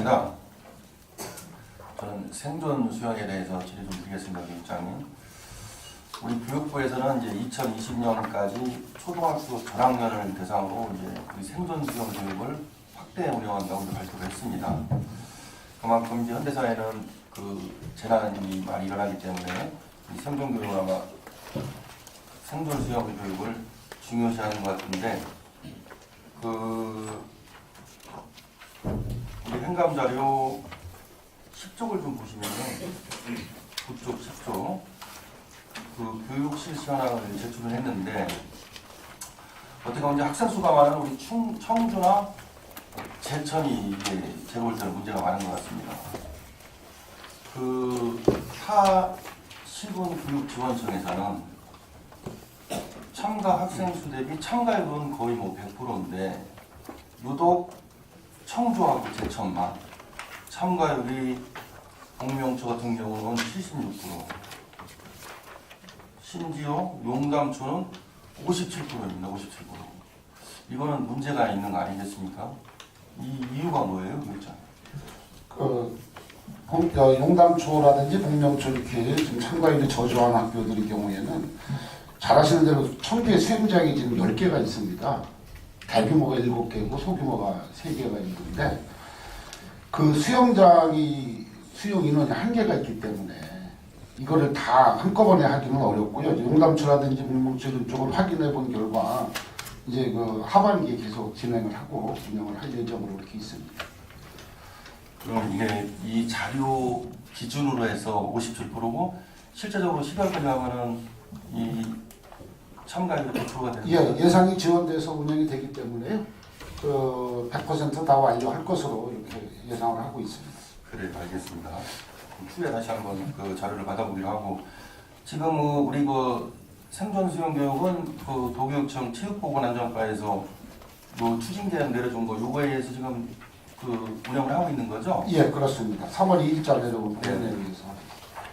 반갑습니다. 저는 생존 수영에 대해서 질의 좀 드리겠습니다, 교육장님. 우리 교육부에서는 이제 2020년까지 초등학교 전학년을 대상으로 이제 우리 생존 수영 교육을 확대 운영한다고 발표를 했습니다. 그만큼 이제 현대사회는 그 재난이 많이 일어나기 때문에 이 생존 교육을 아마 생존 수영 교육을 중요시하는 것 같은데, 우리 행감 자료 10쪽을 좀 보시면은 9쪽, 10쪽 그 교육 실시 현황을 제출을 했는데, 어떻게 보면 이제 학생 수가 많은 우리 청주나 제천이 이제 제가 볼 때는 문제가 많은 것 같습니다. 타 시군 교육지원청에서는 참가 학생 수 대비 참가율은 거의 뭐 100%인데 유독 청주하고 제천만 참가율이 공명초 같은 경우는 76%, 심지어 용담초는 57%입니다. 57%. 이거는 문제가 있는 거 아니겠습니까? 이 이유가 뭐예요, 교육장? 용담초라든지 공명초 이렇게 지금 참가율이 저조한 학교들의 경우에는 잘 아시는 대로 청주에 수영장이 지금 10개가 있습니다. 대규모가 7개고 소규모가 3개가 있는데, 그 수영장이 수용 인원이 한계가 있기 때문에 이거를 다 한꺼번에 하기는 어렵고요. 용담초라든지 공명초 쪽을 확인해 본 결과 이제 그 하반기에 계속 진행을 하고 운영을 할 예정으로 이렇게 있습니다. 그럼 이게 이 자료 기준으로 해서 57%고 실제적으로 시간까지 하면은 이 참가율이 100%가 되는 거예요? 예상이 지원돼서 운영이 되기 때문에 100% 다 완료할 것으로 이렇게 예상을 하고 있습니다. 그래, 알겠습니다. 추후에 다시 한번 그 자료를 받아보기로 하고, 지금 우리 그 생존 수영 교육은 그 도교육청 체육보건안전과에서 요 추진계획 내려준 거 요거에 의해서 지금 그 운영을 하고 있는 거죠? 예, 그렇습니다. 3월 2일자 내려온 보고에 의해서.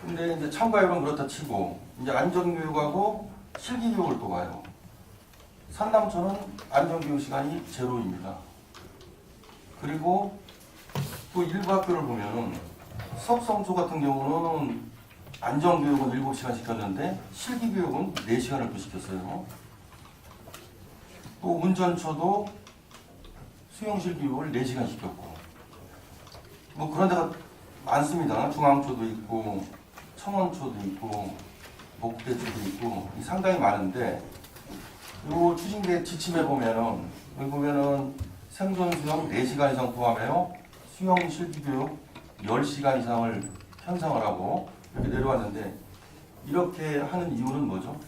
근데 이제 참가율은 그렇다 치고 이제 안전교육하고 실기교육을 또 봐요. 산남초는 안전교육 시간이 제로입니다. 그리고 또 일부 학교를 보면은 석성초 같은 경우는 안전교육은 7시간 시켰는데 실기교육은 4시간을 또 시켰어요. 또 운전초도 수영실기교육을 4시간 시켰고, 뭐 그런 데가 많습니다. 중앙초도 있고 청원초도 있고 목대초도 있고 상당히 많은데, 요 추진계 지침에 보면은 여기 보면은 생존 수영 4시간 이상 포함해요. 수영 실기교육 10시간 이상을 편성을 하고 이렇게 내려왔는데, 이렇게 하는 이유는 뭐죠?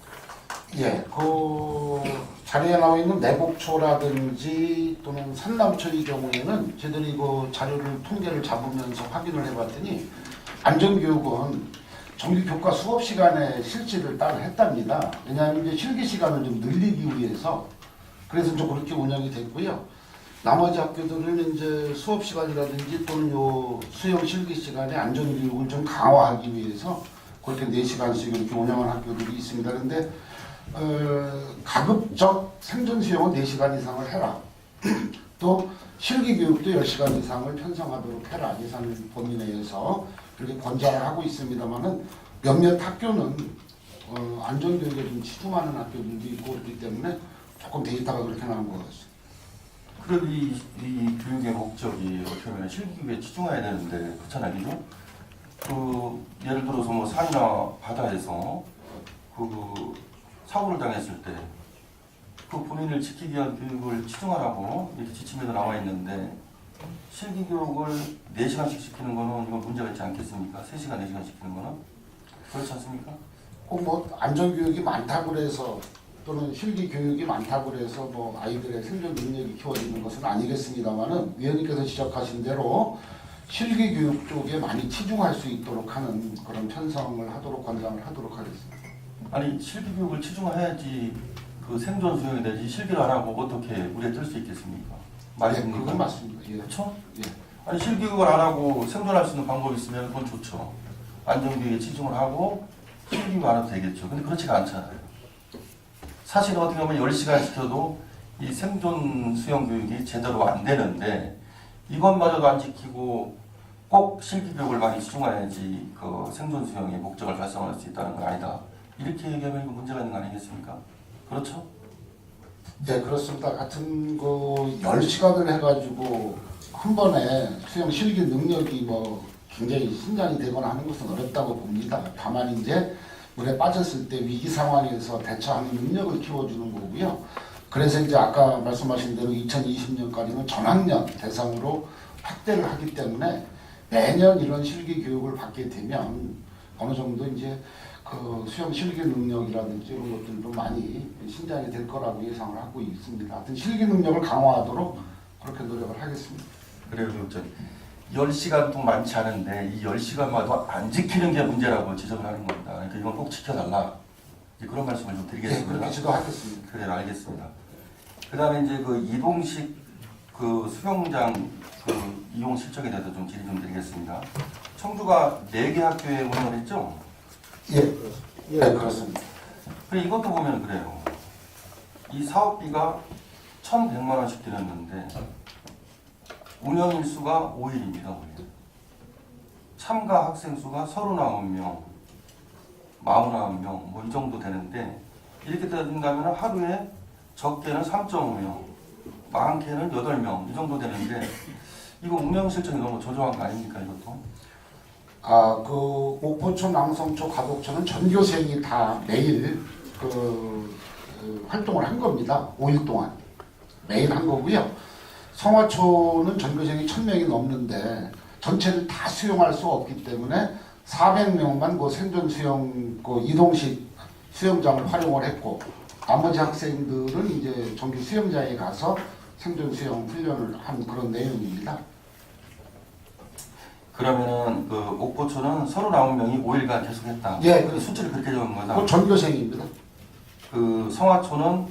예, 그 자료에 나와 있는 내복초라든지 또는 산남초의 경우에는 저희들이 그 자료를 통계를 잡으면서 확인을 해봤더니 안전교육은 정규 교과 수업 시간에 실시를 따로 했답니다. 왜냐하면 이제 실기 시간을 좀 늘리기 위해서, 그래서 좀 그렇게 운영이 됐고요. 나머지 학교들은 이제 수업 시간이라든지 또는 요 수영 실기 시간에 안전교육을 좀 강화하기 위해서 그렇게 4시간씩 이렇게 운영하는 학교들이 있습니다. 그런데 가급적 생존 수영은 4시간 이상을 해라. 또 실기 교육도 10시간 이상을 편성하도록 해라. 예산 범위 내에서 그렇게 권장을 하고 있습니다만은 몇몇 학교는 안전교육에 좀 치중하는 학교들도 있고 그렇기 때문에 조금 데이터가 그렇게 나온 것 같습니다. 그럼 이 교육의 목적이 어떻게 보면 실기교육에 치중해야 되는데 그렇잖아요, 그죠? 예를 들어서 뭐 산이나 바다에서 사고를 당했을 때 본인을 지키기 위한 교육을 치중하라고 이렇게 지침에도 나와 있는데, 실기 교육을 4시간씩 시키는 거는 이건 문제가 있지 않겠습니까? 3시간, 4시간 시키는 거는 그렇지 않습니까? 꼭 뭐 안전교육이 많다고 해서 또는 실기 교육이 많다고 해서 뭐 아이들의 생존 능력이 키워지는 것은 아니겠습니다만은, 위원님께서 지적하신 대로 실기 교육 쪽에 많이 치중할 수 있도록 하는 그런 편성을 하도록 권장을 하도록 하겠습니다. 아니, 실기 교육을 치중해야지 그 생존 수영이 되지, 실기를 안 하고 어떻게 물에 뜰 수 있겠습니까? 맞습니까? 그건 맞습니다. 예. 그렇죠? 예. 아니, 실기 교육을 안 하고 생존할 수 있는 방법이 있으면 그건 좋죠. 안전교육에 치중을 하고 실기 교육 안 해도 되겠죠. 근데 그렇지가 않잖아요. 사실은 어떻게 보면 10시간 시켜도 이 생존 수영 교육이 제대로 안 되는데, 이것마저도 안 지키고 꼭 실기 교육을 많이 집중해야지 그 생존 수영의 목적을 달성할 수 있다는 건 아니다. 이렇게 얘기하면 이거 문제가 있는 거 아니겠습니까? 그렇죠? 네, 그렇습니다. 같은 그 10시간을 해가지고 한 번에 수영 실기 능력이 뭐 굉장히 신장이 되거나 하는 것은 어렵다고 봅니다. 다만 이제 물에 빠졌을 때 위기 상황에서 대처하는 능력을 키워주는 거고요. 그래서 이제 아까 말씀하신 대로 2020년까지는 전학년 대상으로 확대를 하기 때문에 매년 이런 실기 교육을 받게 되면 어느 정도 이제 그 수영 실기 능력이라든지 이런 것들도 많이 신장이 될 거라고 예상을 하고 있습니다. 하여튼 실기 능력을 강화하도록 그렇게 노력을 하겠습니다. 그래도 10시간 동 많지 않은데 이 10시간마다 안 지키는 게 문제라고 지적을 하는 겁니다. 그러니까 이건 꼭 지켜달라. 이제 그런 말씀을 좀 네, 드리겠습니다. 그렇게 지도하겠습니다. 그래, 알겠습니다. 그 다음에 이제 그 이동식 그 수영장 그 이용 실적에 대해서 좀 질의 좀 드리겠습니다. 청주가 4개 학교에 운영을 했죠? 예, 예, 그렇습니다. 그래, 이것도 보면 그래요. 이 사업비가 1,100만 원씩 들였는데 운영 일수가 5일입니다. 5일. 참가 학생 수가 39명, 49명 뭐 이 정도 되는데 이렇게 된다면 하루에 적게는 3.5명, 많게는 8명 이 정도 되는데 이거 운영 실적이 너무 저조한 거 아닙니까 이것도? 그 옥포초, 낭성초, 가덕초는 전교생이 다 매일 활동을 한 겁니다. 5일 동안 매일 한 거고요. 성화초는 전교생이 1,000명이 넘는데 전체를 다 수용할 수 없기 때문에 400명만 그 생존 수영 그 이동식 수영장을 활용을 했고 나머지 학생들은 이제 정규 수영장에 가서 생존 수영 훈련을 한 그런 내용입니다. 그러면은 그 옥포초는 39명이 5일간 계속했다. 예, 그 수치를 그렇게 적은 거다. 그 전교생입니다. 그 성화초는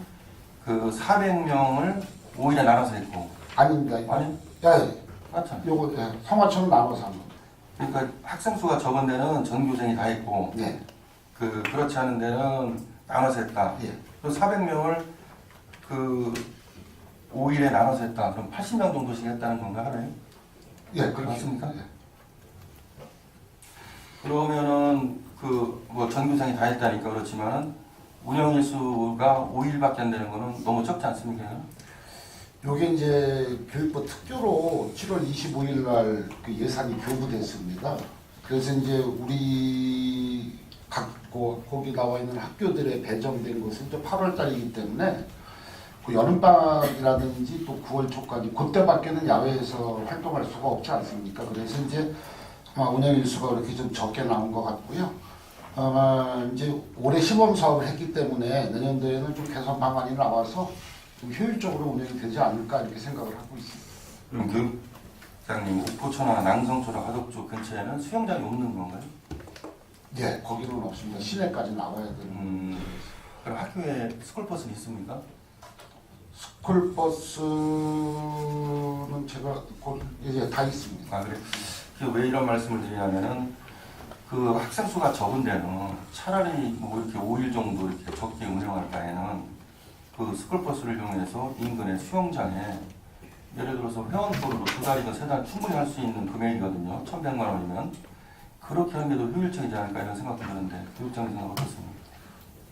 그 400명을 5일에 나눠서 했고. 아닙니다. 아니? 예, 맞잖아. 요거 성화초는 나눠서 한 겁니다. 그러니까 학생 수가 적은 데는 전교생이 다 했고, 예, 그렇지 않은 데는 나눠서 했다. 예. 그 400명을 그 5일에 나눠서 했다. 그럼 80명 정도씩 했다는 건가 하루에? 예, 그렇게 맞습니까? 예. 그러면은 그 뭐 전교생이 다 했다니까 그렇지만은 운영 일수가 5일밖에 안 되는 거는 너무 적지 않습니까? 요게 이제 교육부 특교로 7월 25일 날 그 예산이 교부됐습니다. 그래서 이제 우리 각 거기 나와 있는 학교들에 배정된 것은 이제 8월 달이기 때문에 그 여름방학이라든지 또 9월 초까지 그때밖에는 야외에서 활동할 수가 없지 않습니까? 그래서 이제 아마 운영 일수가 그렇게 좀 적게 나온 것 같고요. 아마 이제 올해 시범 사업을 했기 때문에 내년도에는 좀 개선 방안이 나와서 좀 효율적으로 운영이 되지 않을까 이렇게 생각을 하고 있습니다. 그럼 교육장님 옥포초나 낭성초나 가덕초 근처에는 수영장이 없는 건가요? 예, 거기는 없습니다. 시내까지 나와야 되는. 그럼 학교에 스쿨버스는 있습니까? 스쿨버스는 제가 이제 다 있습니다. 아 그래. 왜 이런 말씀을 드리냐면은 그 학생 수가 적은 데는 차라리 뭐 이렇게 5일 정도 이렇게 적게 운영할 바에는 그 스쿨버스를 이용해서 인근의 수영장에 예를 들어서 회원권으로 2달이든 3달 충분히 할 수 있는 금액이거든요. 1,100만 원이면 그렇게 하는 게 더 효율적이지 않을까 이런 생각도 드는데 교육장의 생각은 어떻습니까?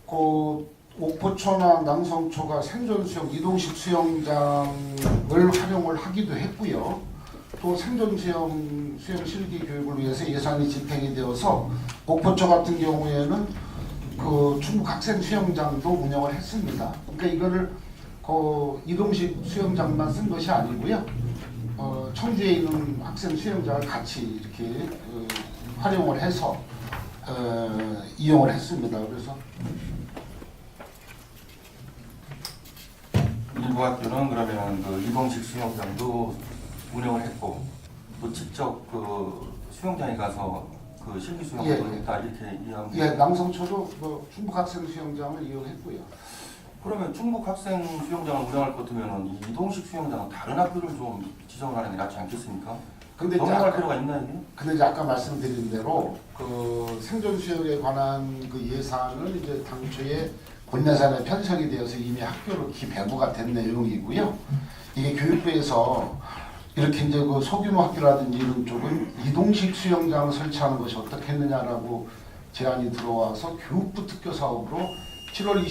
그 옥포초나 낭성초가 생존 수영 이동식 수영장을 활용을 하기도 했고요. 또 생존 수영 실기 교육을 위해서 예산이 집행이 되어서 옥포초 같은 경우에는 그 충북 학생 수영장도 운영을 했습니다. 그러니까 이거를 그 이동식 수영장만 쓴 것이 아니고요. 청주에 있는 학생 수영장을 같이 이렇게 활용을 해서 이용을 했습니다. 그래서 일부 학교는 그러면 그 이동식 수영장도 운영을 했고 또 직접 그 수영장에 가서 그 실기 수영을 예, 했다 이렇게 이해하면 예, 낭성초도 뭐 충북 학생 수영장을 이용했고요. 그러면 충북 학생 수영장을 운영할 것 같으면 이 이동식 수영장은 다른 학교를 좀 지정을 하는 게 낫지 않겠습니까? 근데 이제 병행할 필요가 있나 이게? 근데 이제 아까 말씀드린 대로 그 생존 수영에 관한 그 예산은 이제 당초에 본예산에 편성이 되어서 이미 학교로 배부가 된 내용이고요. 이게 교육부에서 이렇게 이제 그 소규모 학교라든지 이런 쪽은 이동식 수영장을 설치하는 것이 어떻겠느냐라고 제안이 들어와서 교육부 특교 사업으로 7월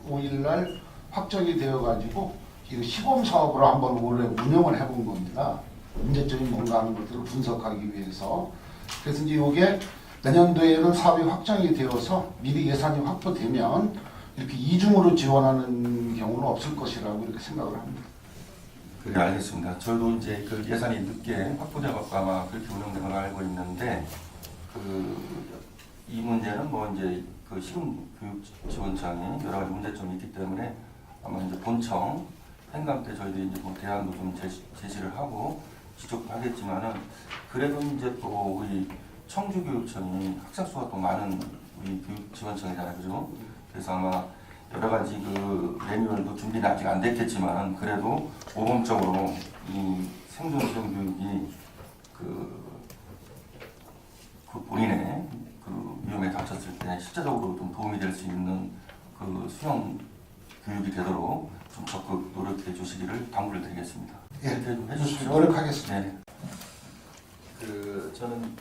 25일 날 확정이 되어가지고 이거 시범 사업으로 한번 원래 운영을 해본 겁니다. 문제점이 뭔가 하는 것들을 분석하기 위해서. 그래서 이제 이게 내년도에는 사업이 확정이 되어서 미리 예산이 확보되면 이렇게 이중으로 지원하는 경우는 없을 것이라고 이렇게 생각을 합니다. 그래 알겠습니다. 저도 이제 그 예산이 늦게 확보돼갖고 아마 그렇게 운영된 걸 알고 있는데 이 문제는 뭐 이제 그 시군교육지원청이 여러 가지 문제점이 있기 때문에 아마 이제 본청 행감 때 저희들이 이제 뭐 대안도 좀 제시를 하고 지적하겠지만은 그래도 이제 또 우리 청주교육청이 학생 수가 또 많은 우리 교육지원청이잖아요, 그죠? 그래서 아마 여러 가지 그 매뉴얼도 준비는 아직 안 됐겠지만 그래도 모범적으로 이 생존 수영 교육이 그 본인의 그 위험에 닥쳤을 때 실제적으로 좀 도움이 될 수 있는 그 수영 교육이 되도록 좀 적극 노력해 주시기를 당부를 드리겠습니다. 예, 이렇게 좀 해주시죠. 노력하겠습니다. 네. 저는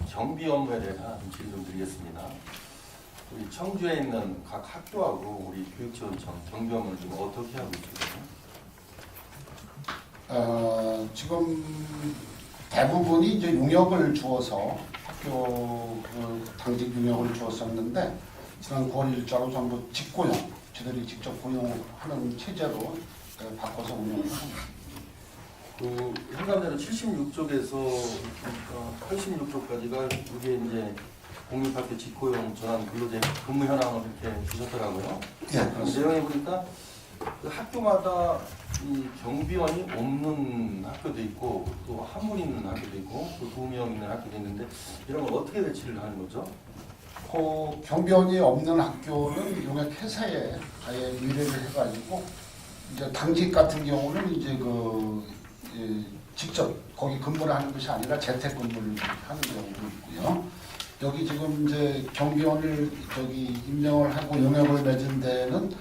경비 업무에 대해서 하나 좀 질의 좀 드리겠습니다. 우리 청주에 있는 각 학교하고 우리 교육지원청 경비 업무를 좀 어떻게 하고 있을까요? 지금 대부분이 이제 용역을 주어서 학교 당직 용역을 주었었는데 지난 9월 일자로 전부 직고용, 저들이 직접 고용하는 체제로 바꿔서 운영을 합니다. 그 행감자는 76쪽에서 86쪽까지가 이게 이제 공립학교 직고용 전환 근로제 근무 현황을 이렇게 주셨더라고요. 예, 그 내용에 보니까 그 학교마다 이 경비원이 없는 학교도 있고 또 한물 있는 학교도 있고 또 2명 있는 학교도 있는데 이런 걸 어떻게 배치를 하는 거죠? 경비원이 없는 학교는 용역 회사에 아예 의뢰를 해가지고 이제 당직 같은 경우는 이제 직접 거기 근무를 하는 것이 아니라 재택 근무를 하는 경우도 있고요. 여기 지금 이제 경비원을 임명을 하고 용역을 맺은 데는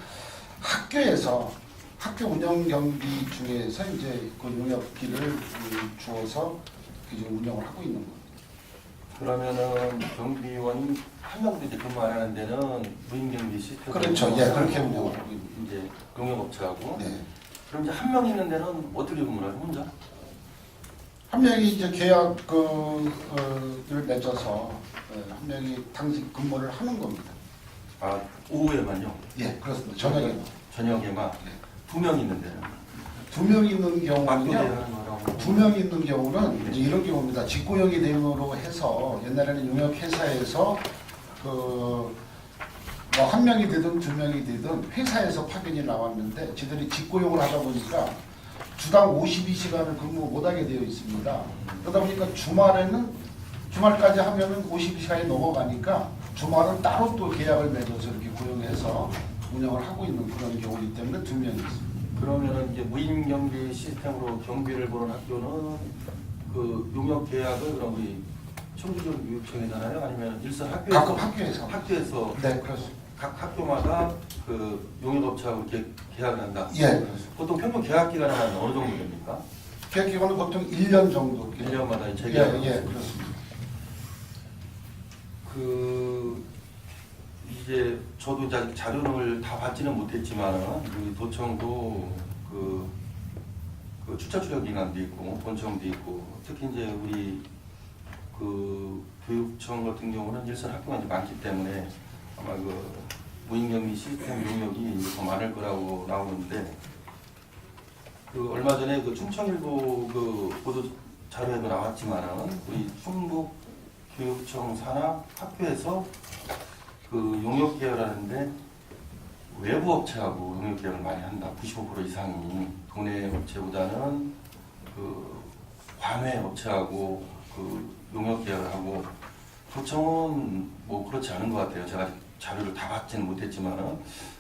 학교에서 학교 운영 경비 중에서 이제 그 용역비를 주어서 이제 운영을 하고 있는 겁니다. 그러면은 경비원이 한 명도 이제 근무 안 하는 데는 무인경비 시스템 그렇죠. 예, 그렇게 운영을 하고 있는 이제 용역업체하고 네. 그럼 이제 한 명 있는 데는 어떻게 근무를 하죠? 혼자? 한 명이 이제 계약을 맺어서 한 명이 당직 근무를 하는 겁니다. 아 오후에만요? 예, 그렇습니다. 저녁에 저녁에만 네. 2명 있는 데는 2명 있는 경우는요. 하는 거라고 2명 있는 경우는 네. 이제 이런 경우입니다. 직고용이 대응으로 해서 옛날에는 용역회사에서 뭐 한 명이 되든 2명이 되든 회사에서 파견이 나왔는데 지들이 직고용을 하다 보니까 주당 52시간을 근무 못하게 되어 있습니다. 그러다 보니까 주말까지 하면은 52시간이 넘어가니까 주말은 따로 또 계약을 맺어서 이렇게 고용해서 운영을 하고 있는 그런 경우이기 때문에 2명이 있습니다. 그러면은 이제 무인 경비 시스템으로 경비를 보는 학교는 그 용역 계약을 그럼 우리 청주교육청이잖아요. 아니면 일선 학교에서 각급 학교에서 네 그렇습니다. 각 학교마다 그 용역업체하고 이렇게 계약을 한다. 예. 보통 평균 계약 기간은 어느 정도 됩니까? 계약 기간은 보통 1년 정도. 1년마다 재계약. 예, 그렇습니다. 이제 저도 이제 자료를 다 받지는 못했지만 우리 도청도 그 출처 출력 기관도 있고 본청도 있고 특히 이제 우리 그 교육청 같은 경우는 일선 학교가 이제 많기 때문에 아마 그 무인경비 시스템 용역이 이제 더 많을 거라고 나오는데 그 얼마 전에 그 충청일보 그 보도 자료에도 나왔지만은 우리 충북 교육청 산하 학교에서 그 용역 계약하는데 외부 업체하고 용역 계약을 많이 한다. 95% 이상이 국내 업체보다는 그 관외 업체하고 그 용역 계약을 하고 도청은 뭐 그렇지 않은 것 같아요. 제가 자료를 다 받지는 못했지만은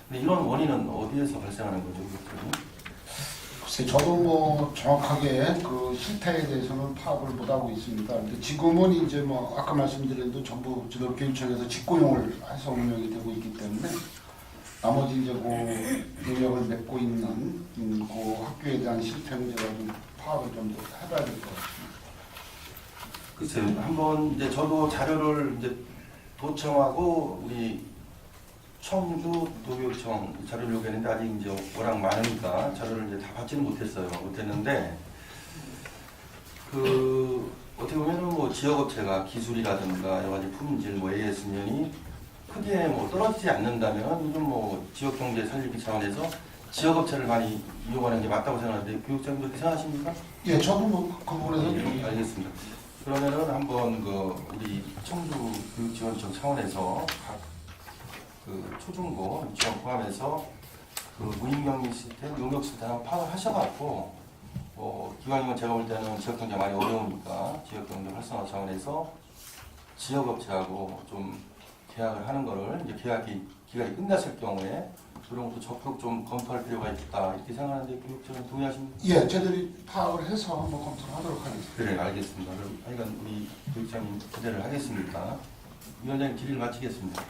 근데 이런 원인은 어디에서 발생하는 거죠? 글쎄, 저도 뭐 정확하게 그 실태에 대해서는 파악을 못하고 있습니다. 근데 지금은 이제 아까 말씀드린 대로 전부 지도교육청에서 직고용을 해서 운영이 되고 있기 때문에 나머지 이제 그 인력을 맺고 있는 그 학교에 대한 실태 문제가 좀 파악을 좀 더 해봐야 될 것 같습니다. 글쎄요, 한번 이제 저도 자료를 이제 도청하고 우리 청주 도교육청 자료를 요구했는데 아직 이제 워낙 많으니까 자료를 이제 다 받지는 못했는데 그 어떻게 보면은 뭐 지역업체가 기술이라든가 여러 가지 품질 뭐 AS면이 크게 뭐 떨어지지 않는다면 요즘 뭐 지역 경제 살리기 차원에서 지역업체를 많이 이용하는 게 맞다고 생각하는데 교육장님 그렇게 생각하십니까? 예, 저도 뭐 그 부분에서 예, 알겠습니다. 그러면은 한번 그 우리 청주 교육지원청 차원에서 각 그 초중고 유치원 포함해서 그 무인경리 시스템, 용역 시스템 한번 파악을 하셔갖고 기왕이면 제가 볼 때는 지역 경제 많이 어려우니까 지역 경제 활성화 차원에서 지역업체하고 좀 계약을 하는 거를 이제 기간이 끝났을 경우에 그런 것도 적극 좀 검토할 필요가 있다 이렇게 생각하는데 교육청은 동의하십니까? 예, 저희들이 파악을 해서 한번 검토를 하도록 하겠습니다. 그래 알겠습니다. 그럼 하여간 우리 교육장님 기대를 하겠습니다. 위원장님 질의를 마치겠습니다.